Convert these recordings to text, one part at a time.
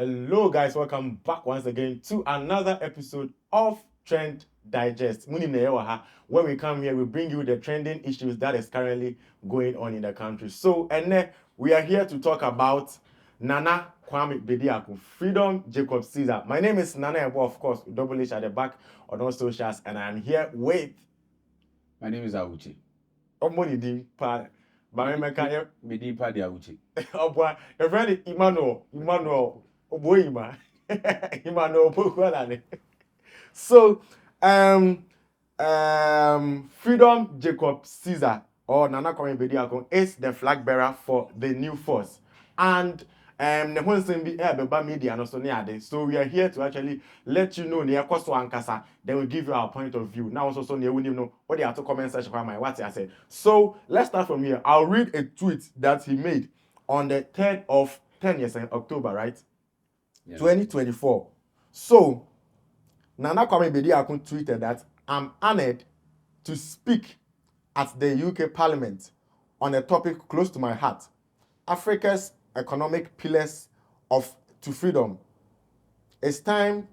Hello guys, welcome back once again to another episode of Trend Digest. When we come here, we bring you the trending issues that is currently going on in the country. So, and we are here to talk about Nana Kwame Bediako, Freedom Jacob Caesar. My name is Nana Ebo, of course, double H at the back on all socials, and I'm here with... My name is Awuchi. Omoni Pa. Medi Pa de Awuchi. Oh boy, your friend Emmanuel. Oh boy, Emmanuel. So, Freedom Jacob Caesar or Nana Kwame Bediako is the flag bearer for the new force, and the whole thing be Beba media and also near. So we are here to actually let you know near Koso Ankasa. Then we give you our point of view. Now also near we know what they have to comment section for my what I said. So let's start from here. I'll read a tweet that he made on the 10th of October, right? Yeah. 2024. So Nana Kwame Bediako tweeted that I'm honored to speak at the UK Parliament on a topic close to my heart: Africa's economic pillars to freedom. It's time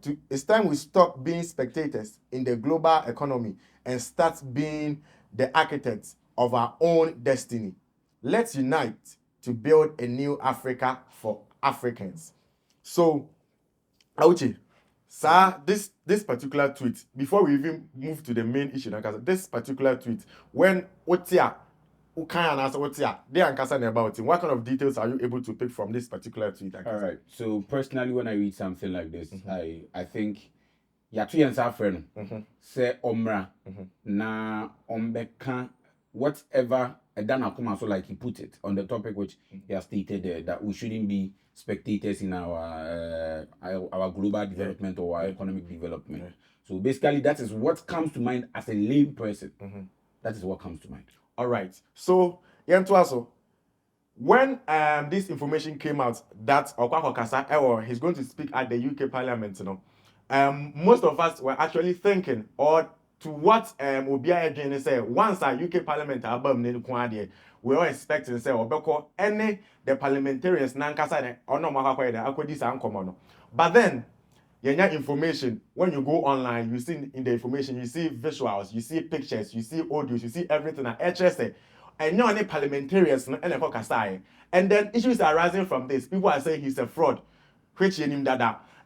we stop being spectators in the global economy and start being the architects of our own destiny. Let's unite to build a new Africa for Africans. So, Auchi, sir, this particular tweet, before we even move to the main issue, this particular tweet, when Otia what kind of details are you able to pick from this particular tweet? All right. So personally, when I read something like this, I think yatu yansa friend say omra na ombeka whatever Dana Kuma, so like he put it on the topic which he has stated there, that we shouldn't be spectators in our global development or our economic development. So basically, that is what comes to mind as a lay person. That is what comes to mind. All right. So, when this information came out that Okwako Kasa he's going to speak at the UK Parliament, most of us were actually thinking, or to what Obia Edwin say, once our UK Parliament album we are expecting say Obeko any the parliamentarians nankasa or no makwa. But then information, when you go online, you see in the information, you see visuals, you see pictures, you see audios, you see everything. And no any parliamentarians and then issues are arising from this. People are saying he's a fraud, which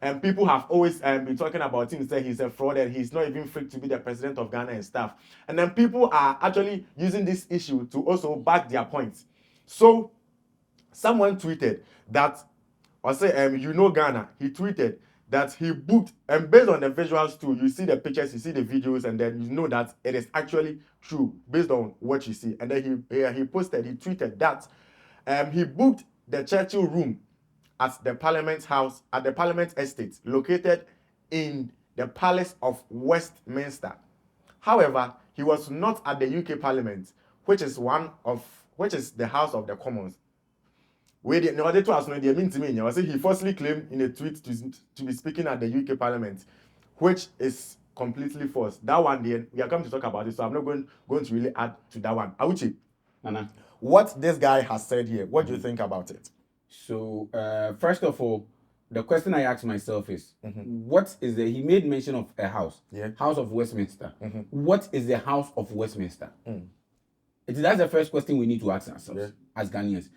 and people have always been talking about him, saying he's a fraud and he's not even fit to be the president of Ghana and stuff. And then people are actually using this issue to also back their points. So someone tweeted that, or say Ghana, he tweeted that he booked, and based on the visuals too, you see the pictures, you see the videos, and then you know that it is actually true based on what you see. And then he tweeted that he booked the Churchill room at the Parliament House, at the Parliament Estate, located in the Palace of Westminster. However, he was not at the UK Parliament, which is the House of the Commons. He falsely claimed in a tweet to be speaking at the UK Parliament, which is completely false. That one, we are coming to talk about it, so I'm not going to really add to that one. Auchi, Nana, what this guy has said here, what do you think about it? So, first of all, the question I asked myself is, what is he made mention of a house, House of Westminster. What is the House of Westminster? That's the first question we need to ask ourselves as Ghanaians.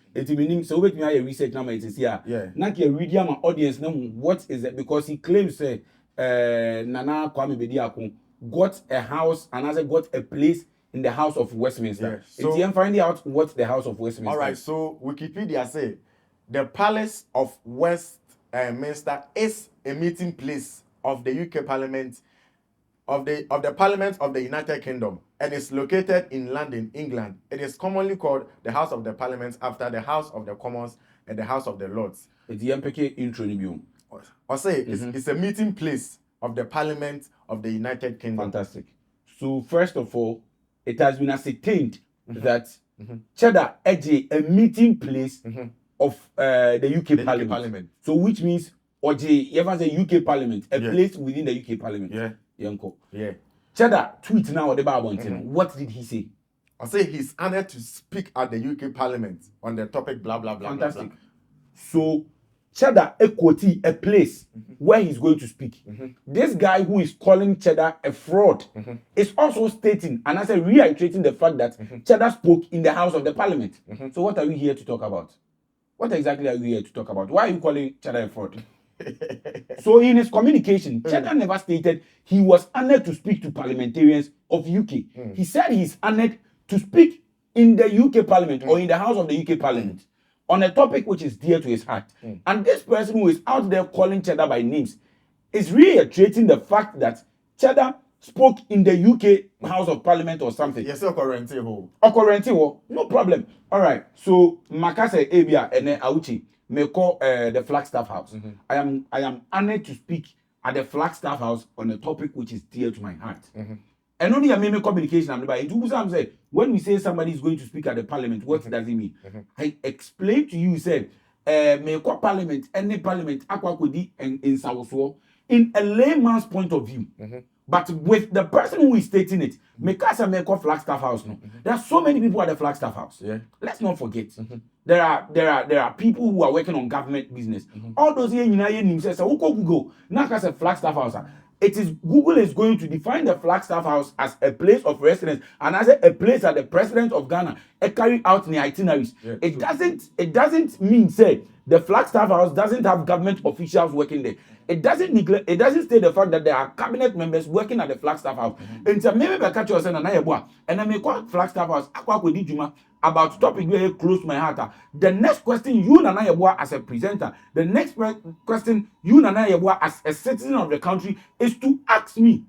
So wait me a research now it is here. Not your read my audience now what is it? Because he claims Nana Kwame Bediako got a house and has got a place in the House of Westminster. So I'm finding out what the House of Westminster. All right, so Wikipedia say the Palace of Westminster is a meeting place of the UK Parliament, of the Parliament of the United Kingdom, and is located in London, England. It is commonly called the House of the Parliament after the House of the Commons and the House of the Lords. It's the MPK intro. Or say it's a meeting place of the Parliament of the United Kingdom. Fantastic. So first of all, it has been ascertained that Cheddar Edge a meeting place of the UK Parliament. So which means Oje, ever the UK Parliament, a place within the UK Parliament. Cheddar tweet now the Bible. What did he say? I say he's honored to speak at the UK Parliament on the topic blah blah blah. Fantastic. Blah, blah. So Cheddar equity a place where he's going to speak. This guy who is calling Cheddar a fraud is also stating and as reiterating the fact that Cheddar spoke in the House of the Parliament. So what are we here to talk about? What exactly are we here to talk about? Why are you calling Cheddar a fraud? So in his communication, Cheddar never stated he was honored to speak to parliamentarians of UK. He said he's honored to speak in the UK Parliament or in the House of the UK Parliament on a topic which is dear to his heart. And this person who is out there calling Cheddar by names is reiterating the fact that Cheddar spoke in the UK House of Parliament or something. Yes, occurrence. No problem. All right. So Makase Ebia and Auchi may call the Flagstaff House. I am honored to speak at the Flagstaff House on a topic which is dear to my heart. And only a meme communication. I'm saying when we say somebody is going to speak at the Parliament, what does it mean? I explained to you, said, may call Parliament, any Parliament, aqua in South in a layman's point of view. But with the person who is stating it, Mekasa Meko Flagstaff House. No, there are so many people at the Flagstaff House. Yeah. Let's not forget. There are people who are working on government business. All those here in says Google. Now as a Flagstaff House. It is Google is going to define the Flagstaff House as a place of residence and as a place that the president of Ghana carry out the itineraries. Yeah, it doesn't mean say the Flagstaff House doesn't have government officials working there. It doesn't state the fact that there are cabinet members working at the Flagstaff House. And so maybe I catch you saying and I may call Flagstaff House about topic very close to my heart. The next question you Nana Yeboah as a presenter, the next question you Nana Yeboah as a citizen of the country is to ask me,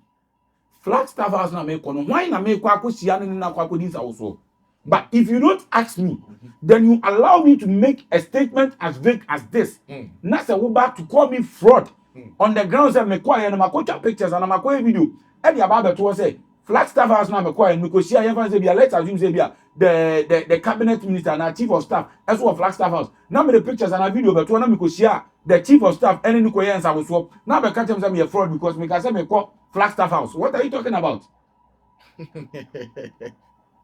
Flagstaff House na me kono, why na me kwa siane na kwa kodin sa also? But if you don't ask me, then you allow me to make a statement as vague as this. Nasa woba to call me fraud on the grounds that me kwa na makocha pictures and makocha video. Ebi about to say Flagstaff House na me kwa and because here even say let's assume say the cabinet minister and our chief of staff as well Flagstaff House. Now me the pictures and a video but one because here the chief of staff any new koya and so now be catch them say me a fraud because me can say me call Flagstaff House. What are you talking about?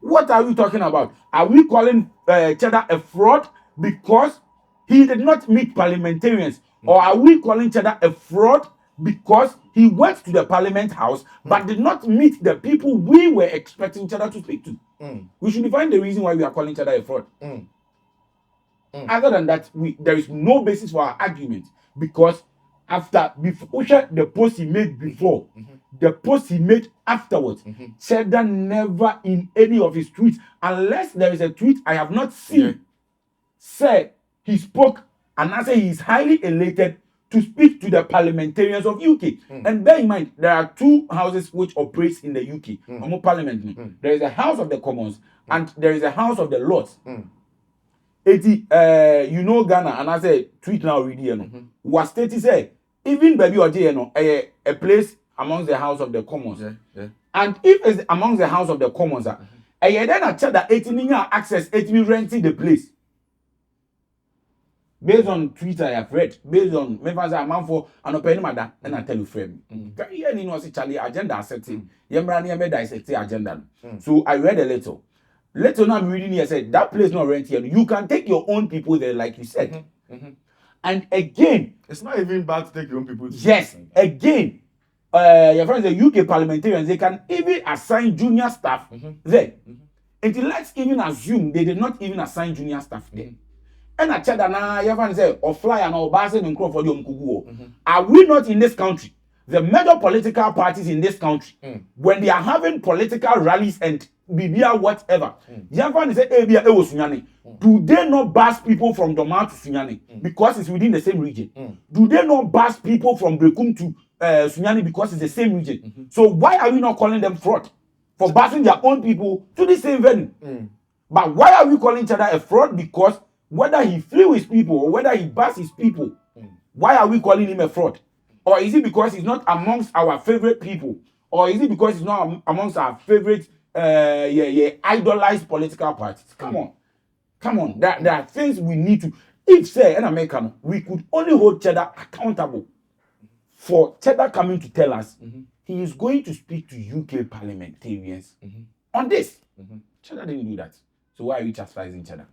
What are we talking about? Are we calling Cheddar a fraud because he did not meet parliamentarians? Or are we calling Cheddar a fraud because he went to the Parliament House but did not meet the people we were expecting Cheddar to speak to? We should define the reason why we are calling Cheddar a fraud. Other than that, there is no basis for our argument because before the post he made before, the post he made afterwards, Cheddar never in any of his tweets, unless there is a tweet I have not seen, said he spoke and I say he is highly elated to speak to the parliamentarians of UK. And bear in mind, there are two houses which operate in the UK, parliament. There is a House of the Commons and there is a House of the Lords. You know Ghana, and I say tweet now already, was stated say even baby or a place amongst the House of the Commons. And if it's amongst the House of the Commons, then a Cheddar 18 access 18 renting the place. Based on Twitter, I have read, based on members a man for an open matter, and I tell you frame. Very you know, Charlie agenda setting. Yembrani dissect agenda. So I read a little. Later on, I'm reading here said that place not rent here. You can take your own people there, like you said. And again, it's not even bad to take your own people. Yes, again, your friends, the UK parliamentarians, they can even assign junior staff there. Until let's even assume they did not even assign junior staff there. And I check that now, your friends say, or fly and or basin and crop for the Are we not in this country? The major political parties in this country, when they are having political rallies and BBR whatever, your friends say, do they not bus people from Doma to Sunyani because it's within the same region? Do they not bus people from Brekum to Sunyani because it's the same region? So why are we not calling them fraud for busing their own people to the same venue? But why are we calling each other a fraud? Because whether he flew his people or whether he bused his people, why are we calling him a fraud? Or is it because he's not amongst our favorite people? Or is it because he's not amongst our favorite idolized political parties? Come on. There are things we need to. If say an American, we could only hold Cheddar accountable for Cheddar coming to tell us he is going to speak to UK parliamentarians on this. Cheddar didn't do that. So why are we chastising Cheddar?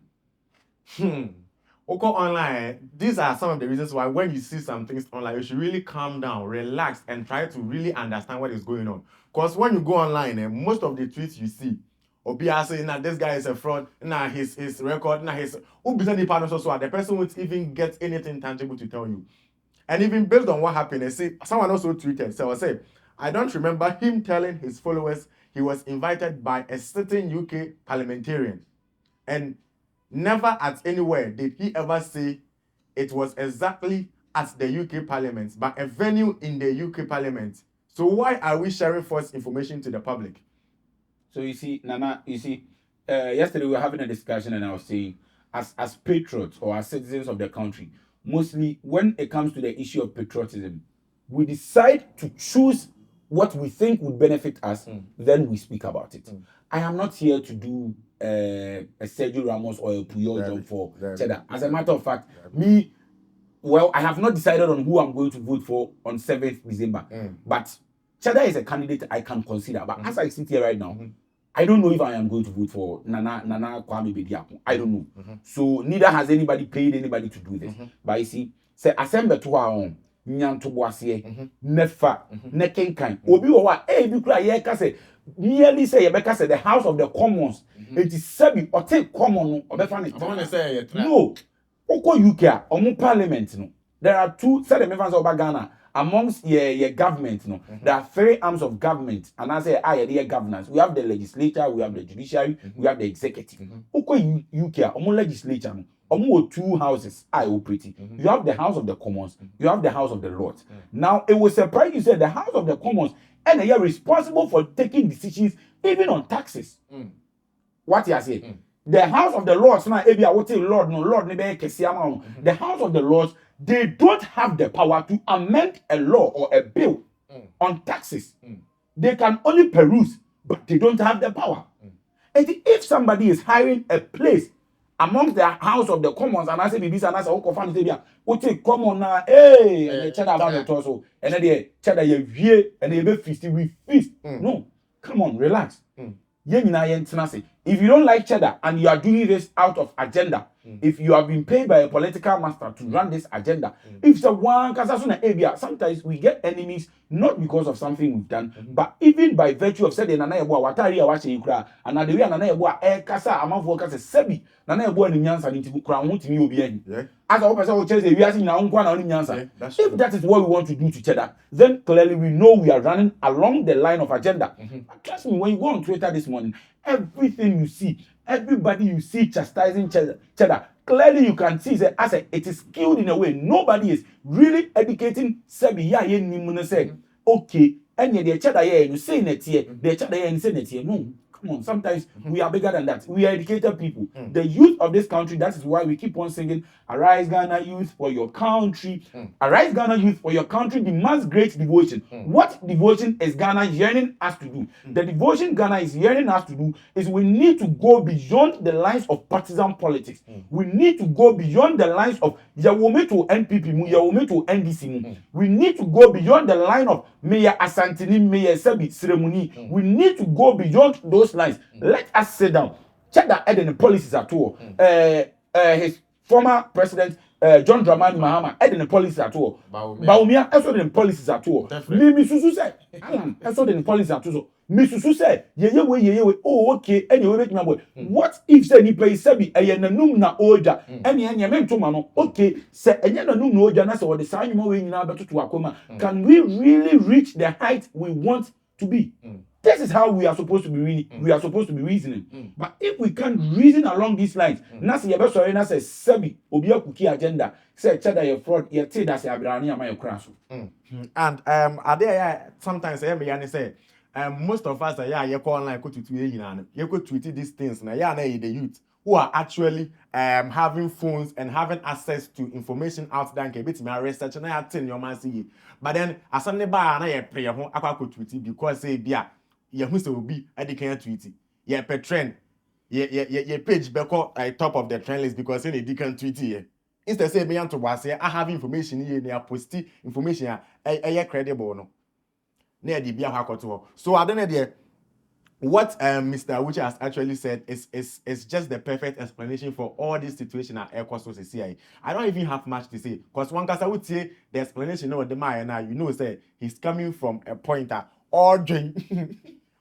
Okay, online, these are some of the reasons why when you see some things online, you should really calm down, relax, and try to really understand what is going on. Because when you go online, most of the tweets you see, Obia saying that this guy is a fraud, nah, his record, nah, his the person won't even get anything tangible to tell you. And even based on what happened, I say someone also tweeted, so I say, I don't remember him telling his followers he was invited by a certain UK parliamentarian. And never at anywhere did he ever say it was exactly at the UK Parliament, but a venue in the UK Parliament. So why are we sharing false information to the public? So you see, Nana, yesterday we were having a discussion and I was saying, as patriots or as citizens of the country, mostly when it comes to the issue of patriotism, we decide to choose what we think would benefit us, then we speak about it. I am not here to do a Sergio Ramos or a Puyol job for Cheddar. As a matter of fact, I have not decided on who I'm going to vote for on 7th December. But Cheddar is a candidate I can consider. But as I sit here right now, I don't know if I am going to vote for Nana Kwame Bediako. I don't know. So neither has anybody paid anybody to do this. But you see, say assemble to our own. Nyanto boasie nefa nekenkan obi wo wa bi kura ye ka say nearly say ye beka say the House of the Commons it is sabi or take common no obefa ne no oko UK a omo parliament no there are two say the members of Ghana amongst your government no there are 3 arms of government and I say the governance. We have the legislature, we have the judiciary, we have the executive. Oko UK a omo legislature no omo 2 houses I operate. You have the House of the Commons, you have the House of the Lords. Now it will surprise you say the House of the Commons and they are responsible for taking decisions even on taxes. What you say? The House of the Lords now ebi a wote Lord no Lord ne be kesi ama. The House of the Lords, they don't have the power to amend a law or a bill on taxes. They can only peruse, but they don't have the power. And if somebody is hiring a place amongst the House of the Commons and I say bibisa and I say okofan say bia we take common na and cheddar about the torso and then the cheddar ye vie and they be feast we feast. No, come on, relax. If you don't like cheddar and you are doing this out of agenda, if you have been paid by a political master to run this agenda, if someone sometimes we get enemies not because of something we've done, but even by virtue of saying nana ebo watari a wache ikra and the way nana ebo kasa amanfo kasa sebi nana ebo ni nyansa ni tibu kra ho timi obi ani. As a person who says we are na nkwa na oni nyansa. If that is what we want to do to cheddar, then clearly we know we are running along the line of agenda. Trust me, when you go on Twitter this morning, everything you see, everybody you see chastising cheddar, clearly you can see that as it is skewed in a way. Nobody is really educating Sebi say, okay, and the cheddar you say net here, the cheddar and say net here. No, come on, sometimes we are bigger than that. We are educated people. The youth of this country, that is why we keep on singing, arise Ghana youth for your country. Arise Ghana youth for your country demands great devotion. What devotion is Ghana yearning us to do? The devotion Ghana is yearning us to do is we need to go beyond the lines of partisan politics. We need to go beyond the lines of Yawome to NPP, Yawome to NDC. We need to go beyond the line of Mayor Asantini, Mayor Sebi, Ceremony. We need to go beyond those lines. Let us sit down. Check that the policies at all. His former president John Dramani Mahama the policies at all. Baumia also the policies at all. Me susu say Alan also the policies at all. Me susu say ye oh okay anyway make me boy. What if say ni pay sebi nanum na oja enya mentoma no okay say enya nanum na oja na say the saa nyuma we nyina beto to akoma. Can we really reach the height we want to be? This is how we are supposed to be reasoning. But if we can't reason along these lines, nasi yebe sorry na say sebi obi akuki agenda say cheddar your fraud ye say that say abrani ama your crash. And are there sometimes me say most of us you call online go to you go tweet these things na the youth who are actually having phones and having access to information out there can be research na ya tin your man see. But then asane ba na ye pray ho akwa tweet because say bia ye hu say obi ade kan tweet ye pe trend ye page beko top of the trend list because say they can tweet here. Instead say me to was I have information here na post information credible no na e dey bia akoto. So I don't know there what Mr. Awuchi has actually said is just the perfect explanation for all this situation at Air Coast CCI. I don't even have much to say because one case I would say the explanation of the man now, you know, say he's coming from a point that ordering,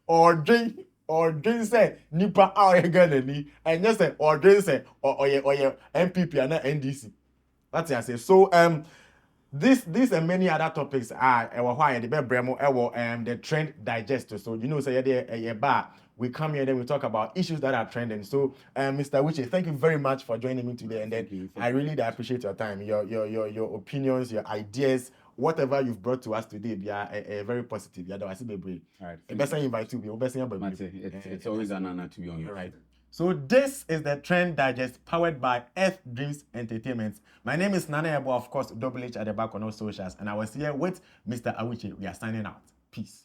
ordering say nipa our Ghana ni, and just say ordering say or MPP and NDC. That's what I say. So this and many other topics are why the bremo the trend digester. So you know, say a bar. We come here and then we talk about issues that are trending. So Mr. Wiche, thank you very much for joining me today. And then I really appreciate your time, your opinions, your ideas, whatever you've brought to us today. They are very positive. Yeah, I see baby. All right. Best invite you. It's always an honor to be on your right. So this is the Trend Digest powered by Earth Dreams Entertainment. My name is Nana Ebo, of course, Double H at the back on all socials. And I was here with Mr. Awuchi. We are signing out. Peace.